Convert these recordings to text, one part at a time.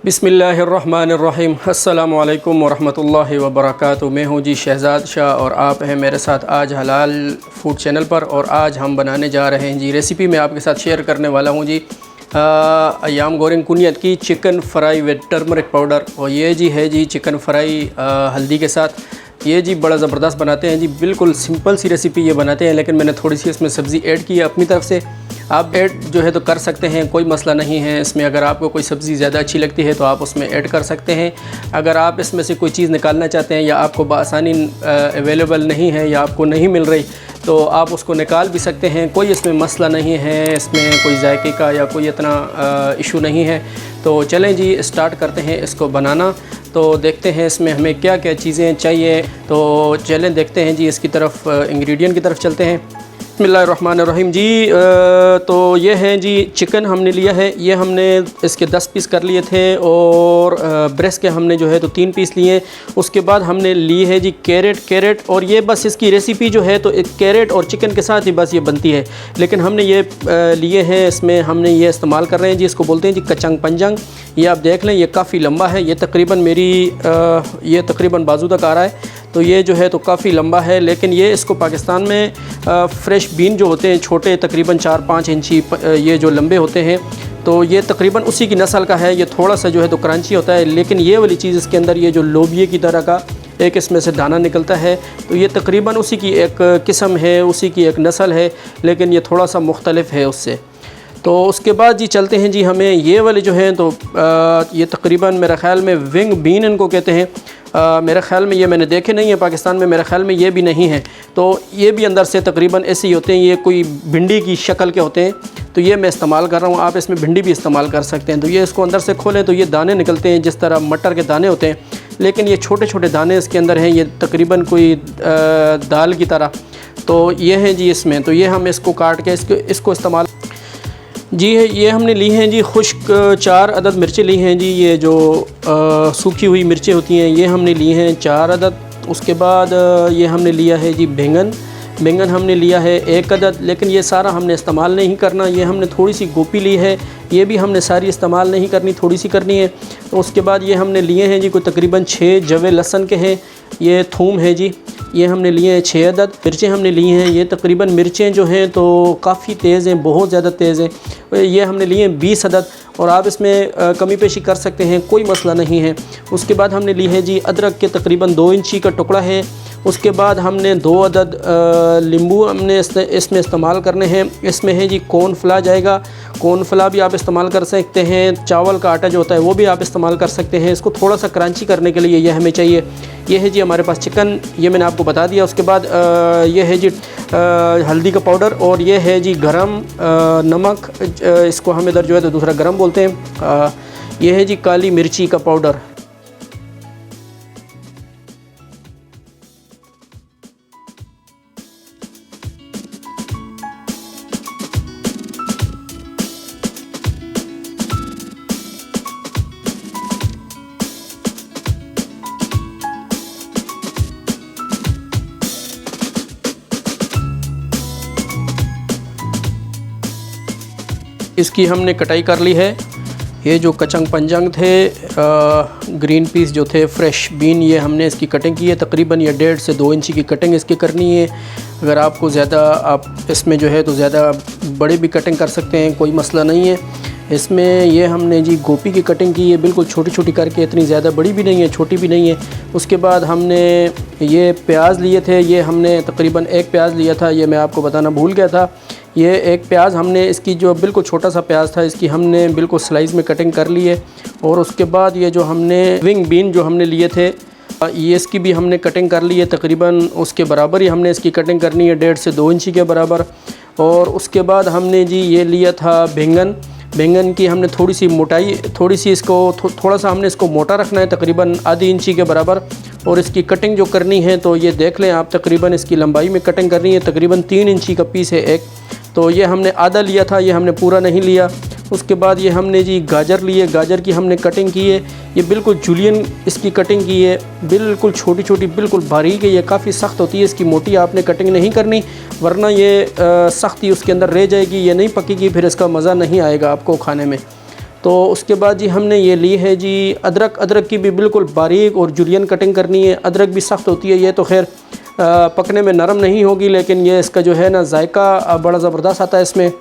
बिस्मिल्लाहिर्रहमानिर्रहीम। अस्सलामु अलैकुम वरहमतुल्लाहि वबरकातुहू। मैं हूँ जी शहज़ाद शाह और आप हैं मेरे साथ आज हलाल फूड चैनल पर। और आज हम बनाने जा रहे हैं जी रेसिपी मैं आपके साथ शेयर करने वाला हूँ जी अयाम गोरेंग कुनियत की chicken fry with turmeric powder. और ये जी है जी चिकन फ्राई हल्दी के साथ। ये जी बड़ा ज़बरदस्त बनाते हैं जी, बिल्कुल सिंपल सी रेसिपी ये बनाते हैं, लेकिन मैंने थोड़ी सी इसमें सब्ज़ी ऐड की है अपनी तरफ से। आप ऐड जो है तो कर सकते हैं, कोई मसला नहीं है इसमें। अगर आपको कोई सब्ज़ी ज़्यादा अच्छी लगती है तो आप उसमें ऐड कर सकते हैं। अगर आप इसमें से कोई चीज़ निकालना चाहते हैं या आपको बआसानी अवेलेबल नहीं है या आपको नहीं मिल रही तो आप उसको निकाल भी सकते हैं, कोई इसमें मसला नहीं है। इसमें कोई जायके का या कोई इतना इशू नहीं है। तो चलें जी स्टार्ट करते हैं इसको बनाना। तो देखते हैं इसमें हमें क्या क्या चीज़ें चाहिए। तो चलें देखते हैं जी इसकी तरफ, इंग्रेडिएंट की तरफ चलते हैं। बिस्मिल्लाहिर्रहमानिर्रहीम जी। तो ये है जी चिकन हमने लिया है, ये हमने इसके 10 पीस कर लिए थे और ब्रेस्ट के हमने जो है तो 3 पीस लिए। उसके बाद हमने ली है जी कैरेट और ये बस इसकी रेसिपी जो है तो एक कैरेट और चिकन के साथ ही बस ये बनती है। लेकिन हमने ये लिए हैं, इसमें हमने ये इस्तेमाल कर रहे हैं जी, इसको बोलते हैं जी कचंग पंजंग। ये आप देख लें, ये काफ़ी लंबा है, ये तकरीबन मेरी ये तकरीबन बाजू तक आ रहा है। तो ये जो है तो काफ़ी लंबा है। लेकिन ये इसको पाकिस्तान में फ़्रेश बीन जो होते हैं छोटे तकरीबन 4-5 इंची ये जो लंबे होते हैं, तो ये तकरीबन उसी की नस्ल का है। ये थोड़ा सा जो है तो क्रंची होता है, लेकिन ये वाली चीज़ इसके अंदर ये जो लोबिये की तरह का एक इसमें से दाना निकलता है, तो ये तकरीबन उसी की एक किस्म है, उसी की एक नस्ल है, लेकिन ये थोड़ा सा मुख्तलिफ है उससे। तो उसके बाद जी चलते हैं जी, हमें ये वाले जो हैं तो ये तकरीबन मेरे ख़्याल में विंग बीन इनको कहते हैं। मेरे ख़्याल में ये मैंने देखे नहीं है पाकिस्तान में, मेरे ख़्याल में ये भी नहीं है। तो ये भी अंदर से तकरीबन ऐसे ही होते हैं, ये कोई भिंडी की शक्ल के होते हैं। तो ये मैं इस्तेमाल कर रहा हूँ, आप इसमें भिंडी भी इस्तेमाल कर सकते हैं। तो ये इसको अंदर से खोलें तो ये दाने निकलते हैं जिस तरह मटर के दाने होते हैं, लेकिन ये छोटे छोटे दाने इसके अंदर हैं, ये तकरीबन कोई दाल की तरह। तो ये हैं जी इसमें, तो ये हम इसको काट के इसको इस्तेमाल जी है। ये हमने ली हैं जी खुश्क 4 अदद मिर्चें ली हैं जी, ये जो सूखी हुई मिर्चें होती हैं ये हमने ली हैं 4 अदद। उसके बाद ये हमने लिया है जी बैंगन हमने लिया है 1 अदद, लेकिन ये सारा हमने इस्तेमाल नहीं करना। ये हमने थोड़ी सी गोभी ली है, ये भी हमने सारी इस्तेमाल नहीं करनी, थोड़ी सी करनी है। तो उसके बाद ये हमने लिए हैं जी कोई तकरीबन 6 जवे लहसुन के हैं। ये थूम है जी, ये हमने लिए हैं 6 अदद। मिर्चें हमने ली हैं, ये तकरीबन मिर्चें जो हैं तो काफ़ी तेज़ हैं, बहुत ज़्यादा तेज़ हैं। ये हमने लिए हैं 20 अदद, और आप इसमें कमी पेशी कर सकते हैं, कोई मसला नहीं है। उसके बाद हमने ली है जी अदरक के तकरीबन 2 इंची का टुकड़ा है। उसके बाद हमने 2 अदद नींबू हमने इसमें इस्तेमाल करने हैं। इसमें है जी कॉर्नफ्लावर जाएगा, कॉर्नफ्लावर भी आप इस्तेमाल कर सकते हैं। चावल का आटा जो होता है वो भी आप इस्तेमाल कर सकते हैं। इसको थोड़ा सा क्रंची करने के लिए ये हमें चाहिए। ये है जी हमारे पास चिकन, ये मैंने आपको बता दिया। उसके बाद ये है जी हल्दी का पाउडर, और ये है जी गरम नमक, इसको हम इधर जो है तो दूसरा गरम बोलते हैं। ये है जी काली मिर्ची का पाउडर। इसकी हमने कटाई कर ली है। ये जो कचंग पंजंग थे ग्रीन पीस जो थे फ्रेश बीन, ये हमने इसकी कटिंग की है। तकरीबन ये 1.5 से 2 इंची की कटिंग इसकी करनी है। अगर आपको ज़्यादा आप इसमें जो है तो ज़्यादा बड़े भी कटिंग कर सकते हैं, कोई मसला नहीं है। इसमें ये हमने जी गोभी की कटिंग की है, बिल्कुल छोटी छोटी करके, इतनी ज़्यादा बड़ी भी नहीं है छोटी भी नहीं है। उसके बाद हमने ये प्याज लिए थे, ये हमने तकरीबन 1 प्याज लिया था, ये मैं आपको बताना भूल गया था। ये 1 प्याज हमने इसकी जो बिल्कुल छोटा सा प्याज था इसकी हमने बिल्कुल स्लाइस में कटिंग कर ली है। और उसके बाद ये जो हमने विंग बीन जो हमने लिए थे ये इसकी भी हमने कटिंग कर ली है, तकरीबन उसके बराबर ही हमने इसकी कटिंग करनी है, 1.5 से 2 इंची के बराबर। और उसके बाद हमने जी ये लिया था बैंगन की हमने थोड़ी सी मोटाई, थोड़ी सी इसको थोड़ा सा हमने इसको मोटा रखना है, तकरीबन आधी इंची के बराबर। और इसकी कटिंग जो करनी है तो ये देख लें आप, तकरीबन इसकी लंबाई में कटिंग करनी है, तकरीबन 3 इंची का पीस है एक। तो ये हमने आधा लिया था, ये हमने पूरा नहीं लिया। उसके बाद ये हमने जी गाजर लिए, गाजर की हमने कटिंग की है, ये बिल्कुल जूलियन इसकी कटिंग की है, बिल्कुल छोटी छोटी, बिल्कुल बारीक है। ये काफ़ी सख्त होती है, इसकी मोटी आपने कटिंग नहीं करनी, वरना ये सख्ती उसके अंदर रह जाएगी, ये नहीं पकेगी, फिर इसका मज़ा नहीं आएगा आपको खाने में। तो उसके बाद जी हमने ये ली है जी अदरक की भी बिल्कुल बारीक और जुलियन कटिंग करनी है। अदरक भी सख्त होती है, ये तो खैर पकने में नरम नहीं होगी, लेकिन ये इसका जो है ना जायका बड़ा ज़बरदस्त आता है इसमें।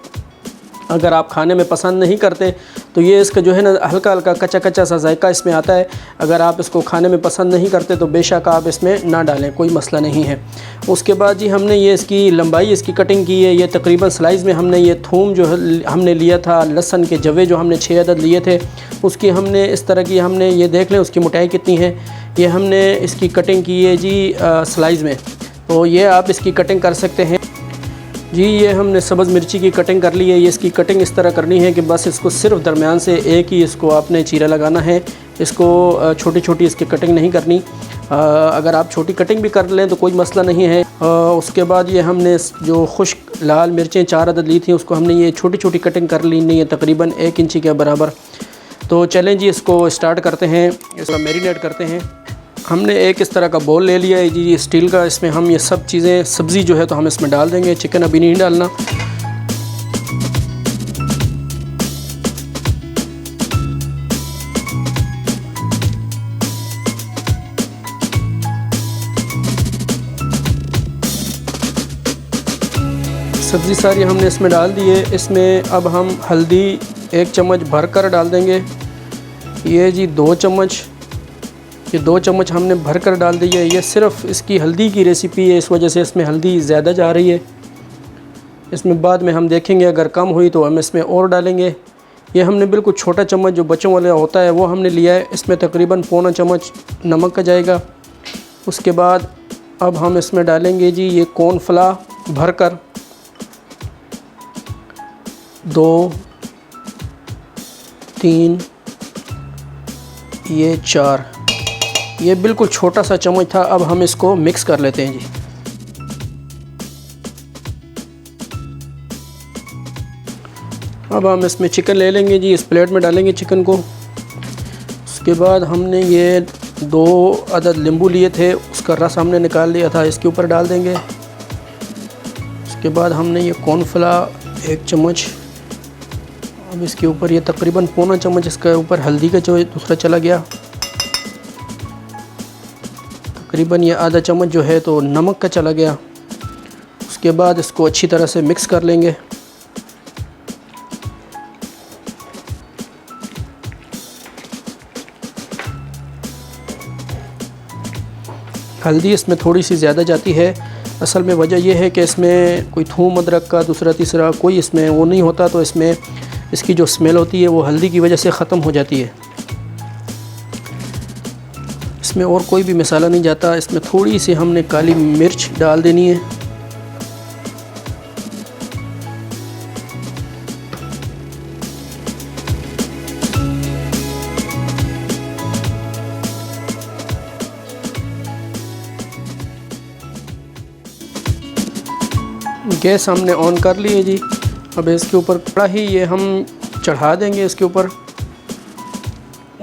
अगर आप खाने में पसंद नहीं करते तो ये इसका जो है ना हल्का हल्का कच्चा कच्चा सा जायका इसमें आता है। अगर आप इसको खाने में पसंद नहीं करते तो बेशक आप इसमें ना डालें, कोई मसला नहीं है। उसके बाद जी हमने ये इसकी लंबाई इसकी कटिंग की है। ये तकरीबन स्लाइस में हमने ये थूम जो हमने लिया था, लहसुन के जवे जो हमने 6 अदद लिए थे, उसकी हमने इस तरह की हमने ये देख लें उसकी मोटाई कितनी है। ये हमने इसकी कटिंग की है जी स्लाइस में, तो ये आप इसकी कटिंग कर सकते हैं जी। ये हमने सब्ज़ मिर्ची की कटिंग कर ली है। ये इसकी कटिंग इस तरह करनी है कि बस इसको सिर्फ दरमियान से एक ही इसको आपने चीरा लगाना है, इसको छोटी छोटी इसकी कटिंग नहीं करनी। अगर आप छोटी कटिंग भी कर लें तो कोई मसला नहीं है। उसके बाद ये हमने जो खुश्क लाल मिर्चें 4 अदद ली थी, उसको हमने ये छोटी छोटी कटिंग कर ली नहीं है, तकरीबन 1 इंची के बराबर। तो चलें जी इसको स्टार्ट करते हैं, इसका मैरिनेट करते हैं। हमने एक इस तरह का बोल ले लिया है जी स्टील का, इसमें हम ये सब चीज़ें सब्ज़ी जो है तो हम इसमें डाल देंगे। चिकन अभी नहीं डालना। सब्ज़ी सारी हमने इसमें डाल दी है। इसमें अब हम हल्दी 1 चम्मच भर कर डाल देंगे। ये जी 2 चम्मच, ये 2 चम्मच हमने भर कर डाल दी है। ये सिर्फ़ इसकी हल्दी की रेसिपी है, इस वजह से इसमें हल्दी ज़्यादा जा रही है। इसमें बाद में हम देखेंगे अगर कम हुई तो हम इसमें और डालेंगे। ये हमने बिल्कुल छोटा चम्मच जो बच्चों वाला होता है वो हमने लिया है। इसमें तकरीबन पौना चम्मच नमक का जाएगा। उसके बाद अब हम इसमें डालेंगे जी ये कॉर्नफ्लावर भर कर 2, 3, ये 4, ये बिल्कुल छोटा सा चम्मच था। अब हम इसको मिक्स कर लेते हैं जी। अब हम इसमें चिकन ले लेंगे जी, इस प्लेट में डालेंगे चिकन को। उसके बाद हमने ये 2 अदद नींबू लिए थे, उसका रस हमने निकाल लिया था, इसके ऊपर डाल देंगे। उसके बाद हमने ये कॉर्नफ्लावर 1 चम्मच, अब इसके ऊपर ये तकरीबन पौना चम्मच इसके ऊपर हल्दी का जो दूसरा चला गया। तकरीबन ये आधा चम्मच जो है तो नमक का चला गया। उसके बाद इसको अच्छी तरह से मिक्स कर लेंगे। हल्दी इसमें थोड़ी सी ज़्यादा जाती है। असल में वजह यह है कि इसमें कोई थूम अदरक का दूसरा तीसरा कोई इसमें वो नहीं होता, तो इसमें इसकी जो स्मेल होती है वो हल्दी की वजह से ख़त्म हो जाती है। इसमें और कोई भी मसाला नहीं जाता। इसमें थोड़ी सी हमने काली मिर्च डाल देनी है। गैस हमने ऑन कर ली है जी। अब इसके ऊपर कढ़ाई ये हम चढ़ा देंगे, इसके ऊपर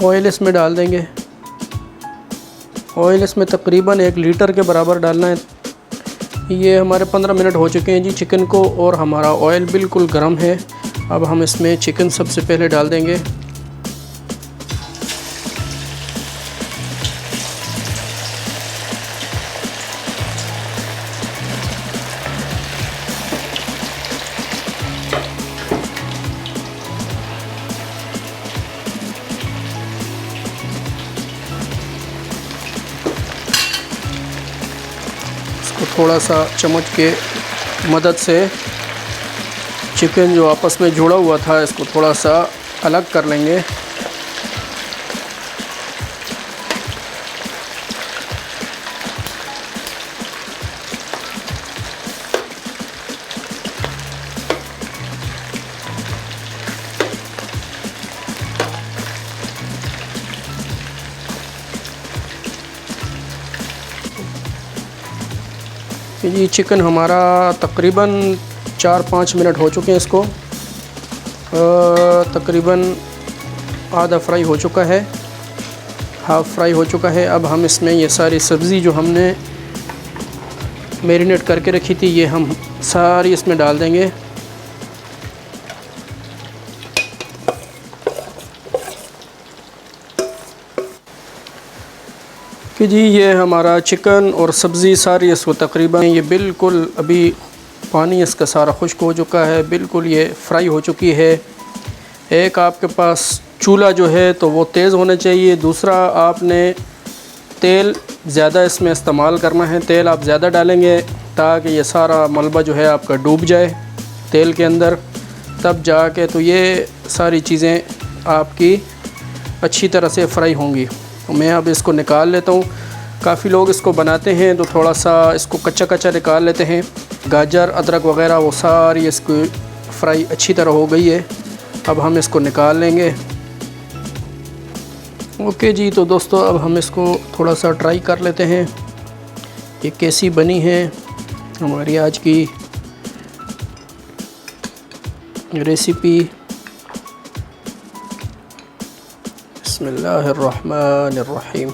ऑयल इसमें डाल देंगे। ऑयल इसमें तकरीबन 1 लीटर के बराबर डालना है। ये हमारे 15 मिनट हो चुके हैं जी चिकन को, और हमारा ऑयल बिल्कुल गर्म है। अब हम इसमें चिकन सबसे पहले डाल देंगे। थोड़ा सा चम्मच के मदद से चिकन जो आपस में जुड़ा हुआ था इसको थोड़ा सा अलग कर लेंगे। ये चिकन हमारा तकरीबन 4-5 मिनट हो चुके हैं। इसको तकरीबन आधा फ्राई हो चुका है, हाफ़ फ्राई हो चुका है। अब हम इसमें ये सारी सब्ज़ी जो हमने मैरिनेट करके रखी थी ये हम सारी इसमें डाल देंगे। कि जी ये हमारा चिकन और सब्ज़ी सारी इसको तकरीबन ये बिल्कुल अभी पानी इसका सारा खुश्क हो चुका है, बिल्कुल ये फ्राई हो चुकी है। एक आपके पास चूल्हा जो है तो वो तेज़ होना चाहिए, दूसरा आपने तेल ज़्यादा इसमें इस्तेमाल करना है। तेल आप ज़्यादा डालेंगे ताकि ये सारा मलबा जो है आपका डूब जाए तेल के अंदर, तब जाके तो ये सारी चीज़ें आपकी अच्छी तरह से फ्राई होंगी। तो मैं अब इसको निकाल लेता हूँ। काफ़ी लोग इसको बनाते हैं तो थोड़ा सा इसको कच्चा कच्चा निकाल लेते हैं। गाजर अदरक वग़ैरह वो सारी इसको फ्राई अच्छी तरह हो गई है। अब हम इसको निकाल लेंगे। ओके जी, तो दोस्तों अब हम इसको थोड़ा सा ट्राई कर लेते हैं ये कैसी बनी है हमारी आज की रेसिपी। बिस्मिल्लाहिर्रहमानिर्रहीम।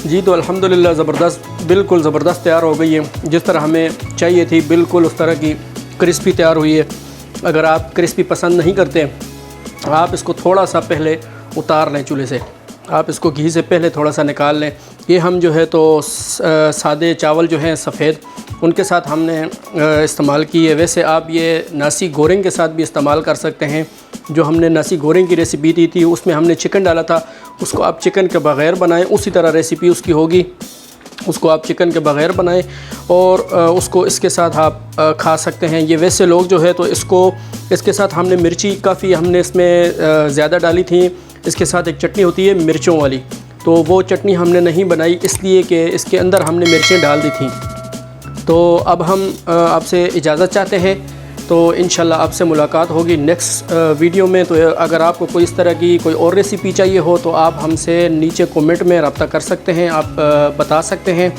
जी तो अल्हम्दुलिल्लाह ज़बरदस्त, बिल्कुल ज़बरदस्त तैयार हो गई है। जिस तरह हमें चाहिए थी बिल्कुल उस तरह की क्रिस्पी तैयार हुई है। अगर आप क्रिस्पी पसंद नहीं करते आप इसको थोड़ा सा पहले उतार लें चूल्हे से, आप इसको घी से पहले थोड़ा सा निकाल लें। ये हम जो है तो सादे चावल जो हैं सफ़ेद उनके साथ हमने इस्तेमाल की है। वैसे आप ये नासी गोरेंग के साथ भी इस्तेमाल कर सकते हैं। जो हमने नासी गोरेंग की रेसिपी दी थी उसमें हमने चिकन डाला था, उसको आप चिकन के बग़ैर बनाएं, उसी तरह रेसिपी उसकी होगी। उसको आप चिकन के बग़ैर बनाएं और उसको इसके साथ आप खा सकते हैं। ये वैसे लोग जो है तो इसके साथ हमने मिर्ची काफ़ी हमने इसमें ज़्यादा डाली थी। इसके साथ एक चटनी होती है मिर्चों वाली, तो वो चटनी हमने नहीं बनाई इसलिए कि इसके अंदर हमने मिर्चें डाल दी थी। तो अब हम आपसे इजाज़त चाहते हैं, तो इंशाल्लाह आपसे मुलाकात होगी नेक्स्ट वीडियो में। तो अगर आपको कोई इस तरह की कोई और रेसिपी चाहिए हो तो आप हमसे नीचे कमेंट में रब्ता कर सकते हैं, आप बता सकते हैं।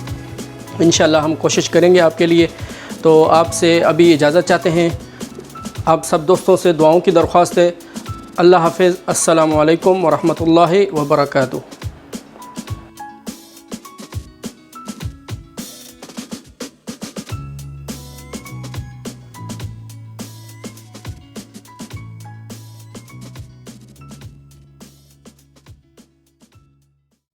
इंशाल्लाह हम कोशिश करेंगे आपके लिए। तो आपसे अभी इजाज़त चाहते हैं। आप सब दोस्तों से दुआओं की दरख्वास्त है। अल्लाह हाफ़िज़। अस्सलामु अलैकुम व रहमतुल्लाहि व बरकातुहू।